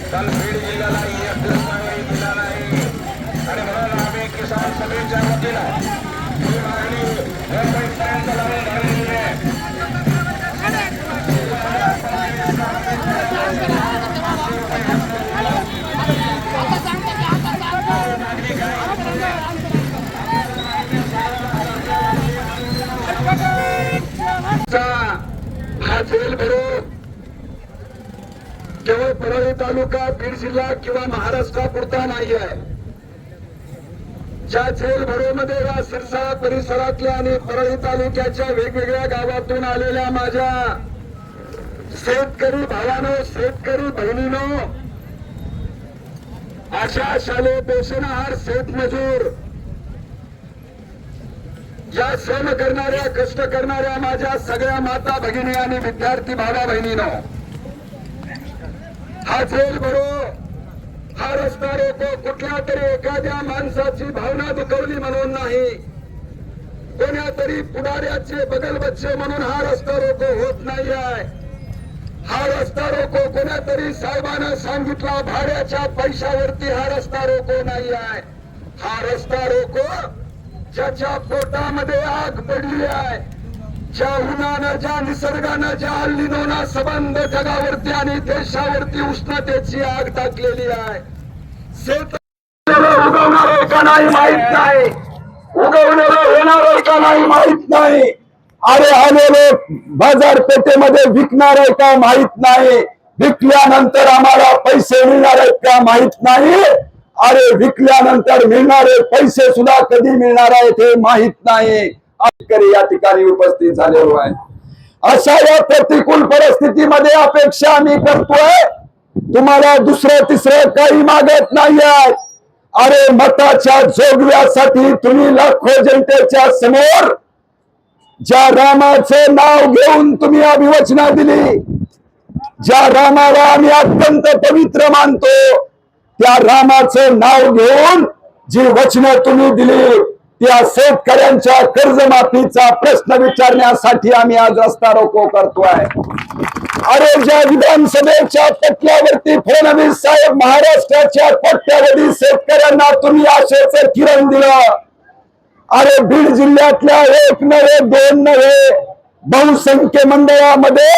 काल बीड जिल्ह्याला एक रुपयाही दिला नाही आणि म्हणून आम्ही किसान सभेच्या वतीनं ही मागणी मुंबईपर्यंत लावून धरलेली आहे. हा जेल भरो केवळ परळी तालुका बीड जिल्हा किंवा महाराष्ट्रापुरता नाही आहे. ज्या जेल भरोमध्ये या सिरसा परिसरातल्या आणि परळी तालुक्याच्या वेगवेगळ्या गावातून आलेल्या माझ्या शेतकरी भावांनो, शेतकरी बहिणींनो, आशा शालेय पेन्शनहार, शेतमजूर, या श्रम करणाऱ्या, कष्ट करणाऱ्या माझ्या सगळ्या माता भगिनी आणि विद्यार्थी भावा बहिणींनो, हा जेल भरो, हा रस्ता रोको कुठल्या तरी एखाद्या माणसाची भावना दुखवली म्हणून नाही, कोण्या तरी पुढाऱ्याचे बगल बच्चे म्हणून हा रस्ता रोको होत नाही आहे. हा रस्ता रोको कोण्या तरी साहेबांना सांगितला भाड्याच्या पैशावरती हा रस्ता रोको नाही आहे. हा रस्ता रोको ज्याच्या पोटामध्ये आग पडली आहे, ज्या उन्हानं, ज्या निसर्गानं, ज्या अल्निनोनं सबंध जगावरती आणि देशावरती उष्णतेची आग टाकलेली आहे. शेत उगवणार आहे का नाही माहित नाही, उगवणार होणार आहे का नाही माहित नाही, अरे आलेले बाजारपेठेमध्ये विकणार आहे का माहित नाही, विकल्यानंतर आम्हाला पैसे मिळणार आहेत का माहित नाही, अरे विकल्यानंतर मिळणारे पैसे सुद्धा कधी मिळणार आहेत हे माहित नाही. शेतकरी या ठिकाणी उपस्थित झालेलो आहे. अशा या प्रतिकूल परिस्थितीमध्ये अपेक्षा आम्ही करतोय, तुम्हाला दुसरं तिसरं काही मागत नाहीये. अरे मताच्या जोगव्यासाठी तुम्ही लाखो जनतेच्या समोर ज्या रामाचे नाव घेऊन तुम्ही अभिवचना दिली, ज्या रामाला आम्ही अत्यंत पवित्र मानतो, त्या रामाचं नाव घेऊन जी वचनं तुम्ही दिली, त्या शेतकऱ्यांच्या कर्जमाफीचा प्रश्न विचारण्यासाठी आम्ही आज रस्ता रोको करतोय. अरे ज्या विधानसभेच्या पटलावरती फडणवीस साहेब महाराष्ट्राच्या कोट्यावधी शेतकऱ्यांना तुम्ही आशेचं किरण दिलं, अरे बीड जिल्ह्यातल्या 1 नव्हे 2 नव्हे बहुसंख्य मंडळामध्ये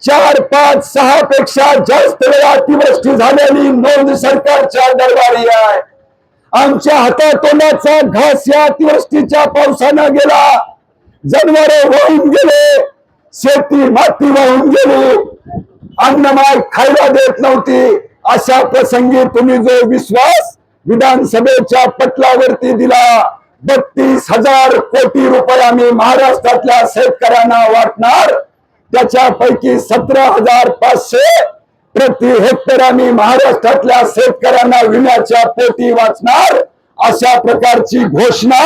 4, 5, 6 पेक्षा जास्त वेळा अतिवृष्टी झालेली नोंद सरकारच्या दरबारी आहे. आमच्या हातातोंडाचा घास या अतिवृष्टीच्या पावसानं गेला, जनावरे वाहून गेले, शेती माती वाहून गेली, अन्नमाय खायला देत नव्हती. अशा प्रसंगी तुम्ही जो विश्वास विधानसभेच्या पटलावरती दिला, 32,000 कोटी रुपये आम्ही महाराष्ट्रातल्या शेतकऱ्यांना वाटणार, त्याच्यापैकी 17,500 प्रति हेक्टर आम्ही महाराष्ट्रातल्या शेतकऱ्यांना विम्याच्या पोटी वाचणार, अशा प्रकारची घोषणा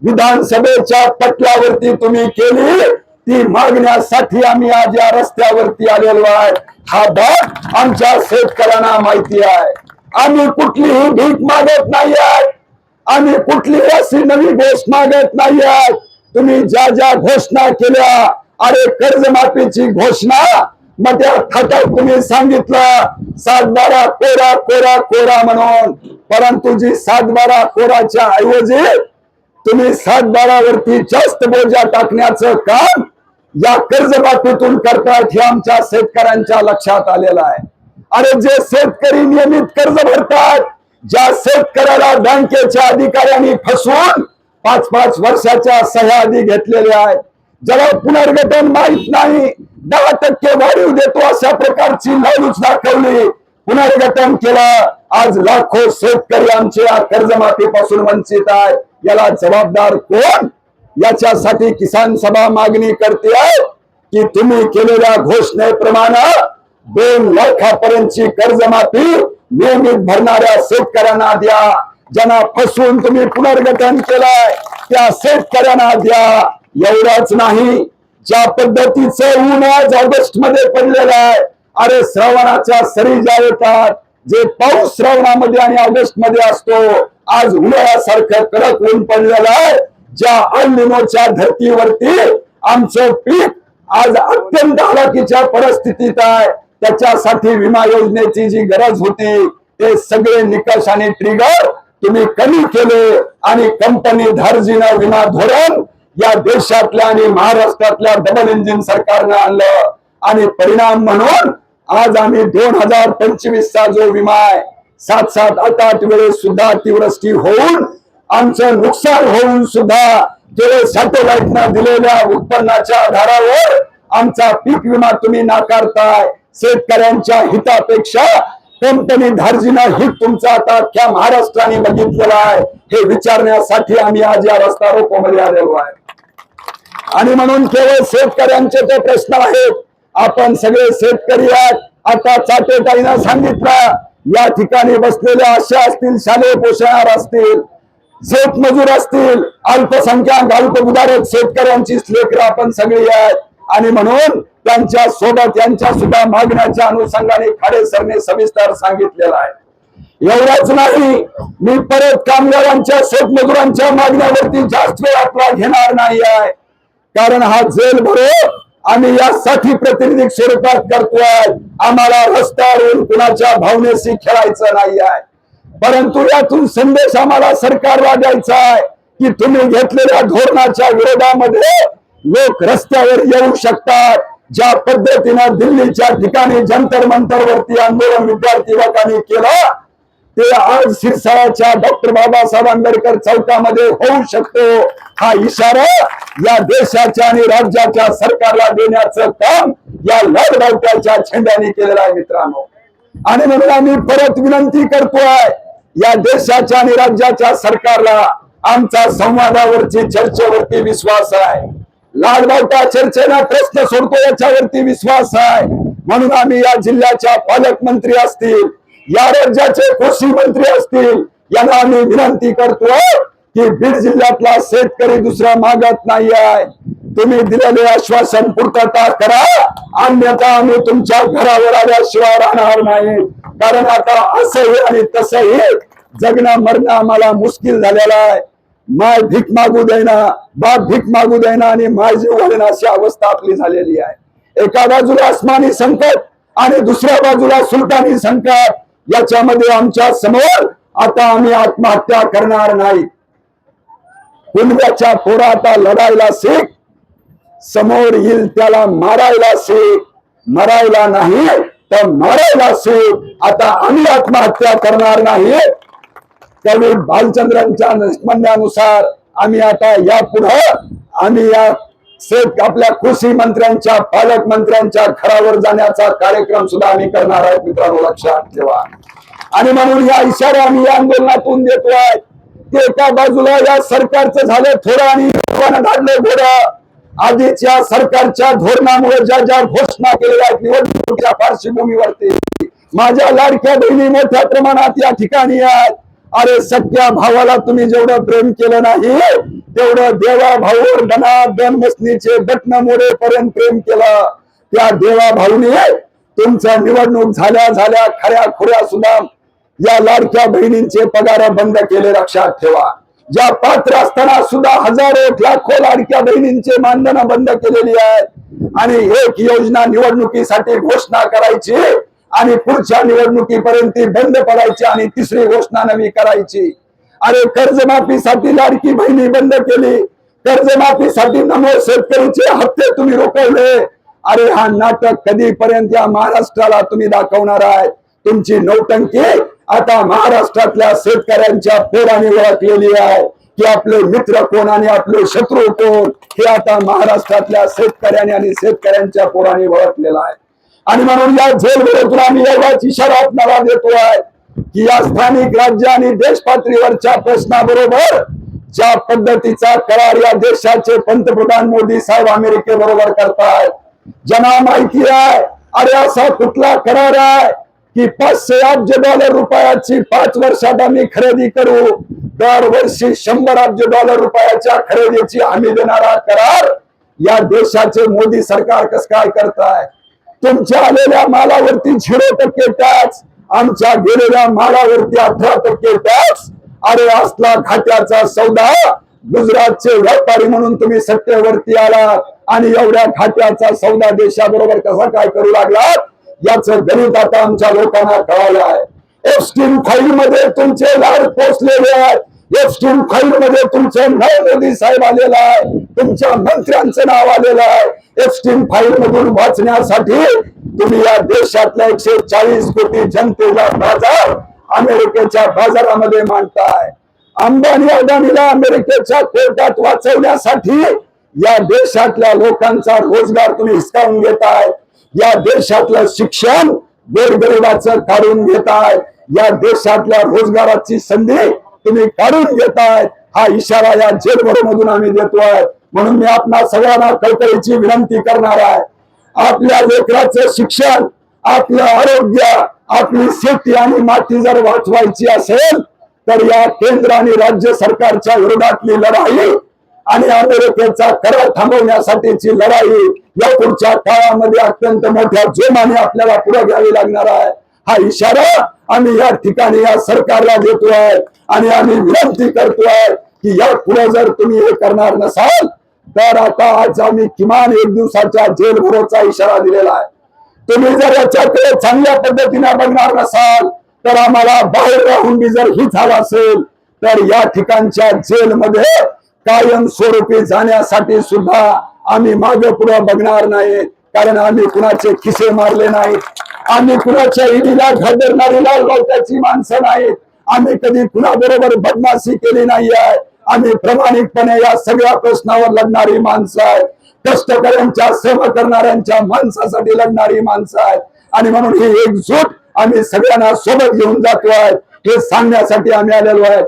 विधानसभेच्या पटलावरती तुम्ही केली. ती मागण्यासाठी आम्ही आज या रस्त्यावरती आलेलो आहे. हा भाग आमच्या शेतकऱ्यांना माहिती आहे. आम्ही कुठलीही भीक मागत नाही आहे, आम्ही कुठलीही अशी नवी घोषणा मागत नाही आहे. तुम्ही ज्या ज्या घोषणा केल्या, अरे कर्जमाफीची घोषणा, मग त्या खात्यात तुम्ही सांगितलं 7-12 कोरा कोरा कोरा म्हणून, परंतु जी 7-12 कोराच्या ऐवजी तुम्ही 7-12 वरती जास्त बोजा टाकण्याचं काम या कर्जमाफीतून करतायत हे आमच्या शेतकऱ्यांच्या लक्षात आलेलं आहे. अरे जे शेतकरी नियमित कर्ज भरतात, ज्या शेतकऱ्याला बँकेच्या अधिकाऱ्यांनी फसवून 5-5 वर्षाच्या सह्या आधी घेतलेल्या आहेत, ज्याला पुनर्गठन माहित नाही, 10% वाढीव देतो अशा प्रकारची लालूच दाखवली, पुनर्गठन केलं, आज लाखो शेतकरी आमचे या कर्जमाफीपासून वंचित आहेत. याला जबाबदार कोण? याच्यासाठी किसान सभा मागणी करते आहे की तुम्ही केलेल्या घोषणेप्रमाणे 2 लाखापर्यंतची कर्जमाफी नियमित भरणाऱ्या शेतकऱ्यांना द्या. ज्यांना फसवून तुम्ही पुनर्गठन केलंय त्या शेतकऱ्यांना द्या. एवढाच नाही, ज्या पद्धतीचं ऊन आज ऑगस्ट मध्ये पडलेलं आहे, अरे श्रावणाच्या सरी ज्या येतात, जे पाऊस श्रावणामध्ये आणि ऑगस्ट मध्ये असतो, आज उन्हाळ्यासारखं कडक ऊन पडलेलं आहे. ज्या अल्निनोच्या धर्तीवरती आमचं पीक आज अत्यंत हलाखीच्या परिस्थितीत आहे, त्याच्यासाठी विमा योजनेची जी गरज होती ते सगळे निकष आणि ट्रिगर तुम्ही कमी केले आणि कंपनी धार्जिनं विमा धोरण या देशातल्या आणि महाराष्ट्रातल्या डबल इंजिन सरकारनं आणलं आणि परिणाम म्हणून आज आम्ही 2025 चा जो विमा आहे, 7-7, 8-8 वेळेस सुद्धा अतिवृष्टी होऊन आमचं नुकसान होऊन सुद्धा केवळ सॅटेलाइटनं दिलेल्या उत्पन्नाच्या आधारावर आमचा पीक विमा तुम्ही नाकारताय. शेतकऱ्यांच्या हितापेक्षा कंपनी धार्जिनं हित तुमचा आता अख्ख्या महाराष्ट्राने बघितलेला आहे, हे विचारण्यासाठी आम्ही आज या रस्ता रोको मध्ये आलेलो आहे. आणि म्हणून केवळ शेतकऱ्यांचे ते प्रश्न आहेत. आपण सगळे शेतकरी आहात. आता चाटेताईनं सांगितलं, या ठिकाणी बसलेल्या आशा असतील, शालेय पोषणार असतील, शेतमजूर असतील, अल्पसंख्याक अल्पभूधारक शेतकऱ्यांची लेकरं आपण सगळी आहेत. आणि म्हणून त्यांच्या सोबत यांच्या सुद्धा मागण्याच्या अनुषंगाने खाडे सरने सविस्तर सांगितलेलं आहे. एवढंच नाही, मी परत कामगारांच्या शेतमजुरांच्या मागण्यावरती जास्त वेळ आपला घेणार नाही आहे, कारण हा जेल भरो आम्ही यासाठी प्रतिनिधी स्वरूपात करतोय. आम्हाला रस्त्यावर येऊन कुणाच्या भावनेशी खेळायचं नाही आहे, परंतु यातून संदेश आम्हाला सरकारला द्यायचा आहे की तुम्ही घेतलेल्या धोरणाच्या विरोधामध्ये लोक रस्त्यावर येऊ शकतात. ज्या पद्धतीनं दिल्लीच्या ठिकाणी जंतर मंतरवरती आंदोलन विद्यार्थी लोकांनी केलं, ते आज शिरसाळ्याच्या डॉक्टर बाबासाहेब आंबेडकर चौकामध्ये होऊ शकतो. हा इशारा या देशाच्या आणि राज्याच्या सरकारला देण्याचं काम या लढवट्याच्या झेंड्याने केलेलं आहे मित्रांनो. आणि म्हणून आम्ही परत विनंती करतोय या देशाच्या आणि राज्याच्या सरकारला, आमचा संवादावरची चर्चेवरती विश्वास आहे, लाडबावटा चर्चेला प्रश्न सोडतो याच्यावरती विश्वास आहे. म्हणून आम्ही या जिल्ह्याच्या पालकमंत्री असतील, या राज्याचे कृषी मंत्री असतील, यांना आम्ही विनंती करतोय की बीड जिल्ह्यातला शेतकरी दुसरा मागत नाही आहे. तुम्ही दिलेले आश्वासन पूर्तता करा, अन्यथा आम्ही तुमच्या घरावर आल्याशिवाय राहणार नाही. कारण आता असंही आणि तसंही जगणं मरणं आम्हाला मुश्किल झालेलं आहे. माय भीक मागू देना, बाप भीक मागू देना आणि माय जीव घालेना अशी अवस्था आपली झालेली आहे. एका बाजूला आसमानी संकट आणि दुसऱ्या बाजूला सुलतानी संकट, याच्यामध्ये आमच्या समोर आता आम्ही आत्महत्या करणार नाही. कुणब्याच्या पोरा आता लढायला शिक, समोर येईल त्याला मारायला शिक, मरायला नाही तर मारायला शिक. आता आम्ही आत्महत्या करणार नाही. कवी भालचंद्रांच्या म्हणण्यानुसार आम्ही आता यापुढे आम्ही या आपल्या कृषी मंत्र्यांच्या पालकमंत्र्यांच्या घरावर जाण्याचा कार्यक्रम सुद्धा आम्ही करणार आहोत मित्रांनो, लक्षात ठेवा. आणि म्हणून या इशारा आम्ही या आंदोलनातून देतोय की एका बाजूला या सरकारचं झालं थोडं आणि धाडलं घोडं. आधीच्या सरकारच्या धोरणामुळे ज्या ज्या घोषणा केलेल्या आहेत निवडणुकीच्या पार्श्वभूमीवरती, माझ्या लाडक्या बहिणी मोठ्या प्रमाणात या ठिकाणी आहेत. अरे सख्या भावाला तुम्ही जेवढं प्रेम केलं नाही तेवढं देवा भाऊवर दनादन मसनीचे बटन मोडेपर्यंत प्रेम केलं. त्या देवा भाऊने तुमचं निवडणूक झाल्या झाल्या खऱ्या खुऱ्या सुद्धा या लाडक्या बहिणींचे पगार बंद केले, लक्षात ठेवा. ज्या पात्र असताना सुद्धा हजारो लाखो लाडक्या बहिणींचे मानधन बंद केलेली आहेत. आणि एक योजना निवडणुकीसाठी घोषणा करायची आणि पुढच्या निवडणुकीपर्यंत ती बंद पडायची आणि तिसरी घोषणा नवी करायची. अरे कर्जमाफीसाठी लाडकी बहिणी बंद केली, कर्जमाफीसाठी नमो शेतकरीचे हप्ते तुम्ही रोखवले. अरे हा नाटक कधीपर्यंत या महाराष्ट्राला तुम्ही दाखवणार आहे? तुमची नौटंकी आता महाराष्ट्रातल्या शेतकऱ्यांच्या पोराने ओळखलेली आहे की आपले मित्र कोण आणि आपले शत्रू कोण हे आता महाराष्ट्रातल्या शेतकऱ्यांनी आणि शेतकऱ्यांच्या पोराने ओळखलेलं आहे. आणि म्हणून या जेलभरातून आम्ही एवढाच इशारा आपल्याला देतोय की या स्थानिक राज्य आणि देश पातळीवरच्या प्रश्नाबरोबर ज्या पद्धतीचा करार या देशाचे पंतप्रधान मोदी साहेब अमेरिकेबरोबर करतायत, ज्यांना माहिती आहे अरे असा कुठला करार आहे की 500 अब्ज डॉलर रुपयाची 5 वर्षात आम्ही खरेदी करू, दरवर्षी 100 अब्ज डॉलर रुपयाच्या खरेदीची हमी देणारा करार या देशाचे मोदी सरकार कसं काय करताय? तुमच्या आलेल्या मालावरती 0% टॅक्स, आमच्या गेलेल्या मालावरती 18% टॅक्स. अरे असला घाट्याचा सौदा, गुजरातचे व्यापारी म्हणून तुम्ही सत्तेवरती आलात आणि एवढ्या घाट्याचा सौदा देशाबरोबर कसा काय करू लागलात? याचं गणित आता आमच्या लोकांना कळालं आहे. एफस्टीन फाईल मध्ये तुमचे लाड पोचलेले आहेत. एफस्टीन फाईल मध्ये तुमचे नाव मोदी साहेब आलेला आहे, तुमच्या मंत्र्यांचं नाव आलेलं आहे. एफस्टीन फाईल मधून वाचण्यासाठी तुम्ही या देशातल्या 140 कोटी जनतेला बाजार अमेरिकेच्या बाजारामध्ये मांडताय. अंबानी अदानीला अमेरिकेच्या कोर्टात वाचवण्यासाठी या देशातल्या लोकांचा रोजगार तुम्ही हिसकावून घेताय. या देशातलं शिक्षण गोरगरिबाचं काढून घेताय. या देशातल्या रोजगाराची संधी तुम्ही काढून घेताय. हा इशारा या जेलमधून आम्ही देतोय. म्हणून मी आपणा सगळ्यांना कळकळीची विनंती करणार आहे. आपल्या लेकराचं शिक्षण, आपलं आरोग्य, आपली शेती आणि माती जर वाचवायची असेल तर या केंद्र आणि राज्य सरकारच्या विरोधातली लढाई आणि अमेरिकेचा करार थांबवण्यासाठीची लढाई या पुढच्या काळामध्ये अत्यंत मोठ्या जोमाने आपल्याला पुढे घ्यावी लागणार आहे. हा इशारा आम्ही या ठिकाणी या सरकारला देतोय आणि आम्ही विनंती करतोय की या पुढे जर तुम्ही हे करणार नसाल तर आता आज आम्ही किमान 1 दिवसाच्या जेल भरोचा इशारा दिलेला आहे. तुम्ही जर याच्याकडे चांगल्या पद्धतीने बघणार नसाल तर आम्हाला बाहेर राहून बी जर हित झाला असेल तर या ठिकाणच्या जेलमध्ये कायम स्वरूपी जाण्यासाठी सुद्धा आम्ही मागे पुढे बघणार नाही. कारण आम्ही कुणाचे खिसे मारले नाहीत, आम्ही कुणाच्या ईडीला घडणारी लाल बावट्याची माणसं नाहीत, आम्ही कधी कुणाबरोबर बदमाशी केली नाही आहे. आम्ही प्रामाणिकपणे या सगळ्या प्रश्नावर लढणारी माणसं आहेत. कष्टकऱ्यांच्या सेवा करणाऱ्यांच्या माणसासाठी लढणारी माणसं आहेत. आणि म्हणून ही एकजूट आम्ही सगळ्यांना सोबत घेऊन जातोय हे सांगण्यासाठी आम्ही आलेलो आहे.